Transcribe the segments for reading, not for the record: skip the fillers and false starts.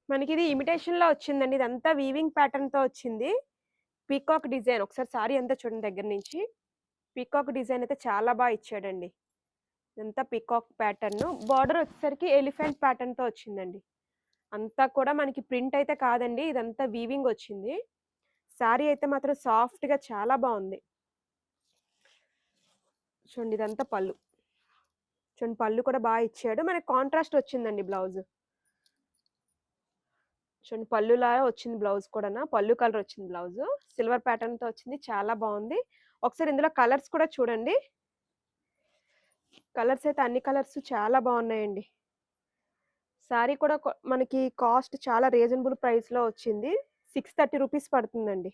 మనకిది ఇమిటేషన్‌లో వచ్చిందండి. ఇదంతా వీవింగ్ ప్యాటర్న్‌తో వచ్చింది. పీకాక్ డిజైన్ ఒకసారి సారీ అంతా చూడండి దగ్గర నుంచి. పీకాక్ డిజైన్ అయితే చాలా ఇచ్చాడండి. ఇదంతా పీకాక్ ప్యాటర్న్. బోర్డర్ వచ్చేసరికి ఎలిఫెంట్ ప్యాటర్న్‌తో వచ్చిందండి. అంతా కూడా మనకి ప్రింట్ అయితే కాదండి. ఇదంతా వీవింగ్ వచ్చింది. సారీ అయితే మాత్రం సాఫ్ట్‌గా చాలా బావుంది. చూడండి ఇదంతా పళ్ళు. చూడండి పళ్ళు కూడా ఇచ్చాడు. మనకి కాంట్రాస్ట్ వచ్చిందండి బ్లౌజ్. చూడండి పళ్ళులాగా వచ్చింది బ్లౌజ్ కూడానా. పళ్ళు కలర్ వచ్చింది బ్లౌజు. సిల్వర్ ప్యాటర్న్‌తో వచ్చింది. చాలా బావుంది. ఒకసారి ఇందులో కలర్స్ కూడా చూడండి. కలర్స్ అయితే అన్ని కలర్స్ చాలా బావున్నాయండి. సారీ కూడా మనకి కాస్ట్ చాలా రీజనబుల్ ప్రైస్‌లో వచ్చింది. 630 రూపీస్ పడుతుందండి.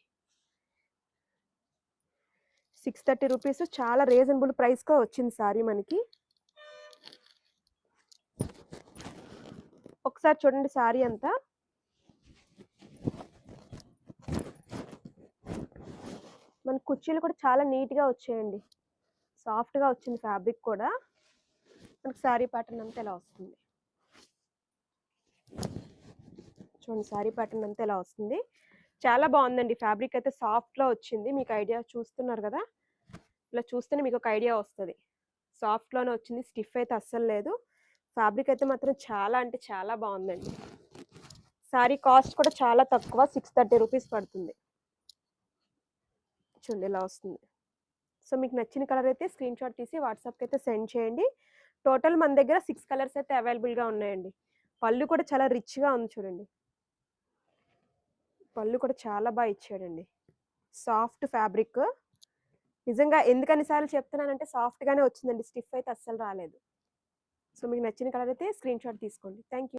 630 రూపీస్ చాలా రీజనబుల్ ప్రైస్‌కే వచ్చింది సారీ మనకి. ఒకసారి చూడండి సారీ అంతా. మన కుర్చీలు కూడా చాలా నీట్‌గా వచ్చాయండి. సాఫ్ట్‌గా వచ్చింది ఫ్యాబ్రిక్ కూడా. మనకి సారీ ప్యాటర్న్ అంతా ఇలా వస్తుంది. చూడండి సారీ ప్యాటర్న్ అంతా ఇలా వస్తుంది. చాలా బావుందండి. ఫ్యాబ్రిక్ అయితే సాఫ్ట్‌లో వచ్చింది. మీకు ఐడియా చూస్తున్నారు గదా! ఇలా చూస్తేనే మీకు ఒక ఐడియా వస్తది. సాఫ్ట్‌లోనే వచ్చింది. స్టిఫ్ అయితే అస్సలు లేదు. ఫ్యాబ్రిక్ అయితే మాత్రం చాలా అంటే చాలా బావుందండి. సారీ కాస్ట్ కూడా చాలా తక్కువ. 630 రూపీస్ పడుతుంది. చూడండి ఇలా వస్తుంది. సో, మీకు నచ్చిన కలర్ అయితే స్క్రీన్‌షాట్ తీసి వాట్సాప్‌కి అయితే సెండ్ చేయండి. టోటల్ మన దగ్గర 6 కలర్స్ అయితే అవైలబుల్‌గా ఉన్నాయండి. పళ్ళు కూడా చాలా రిచ్‌గా ఉంది చూడండి. పళ్ళు కూడా చాలా ఇచ్చాడండి. Soft fabric. నిజంగా ఎందుకన్ని సార్లు చెప్తున్నానంటే సాఫ్ట్‌గానే వచ్చిందండి. స్టిఫ్ అయితే అస్సలు రాలేదు. సో, మీకు నచ్చిన కలర్ అయితే స్క్రీన్‌షాట్ తీసుకోండి. Thank you.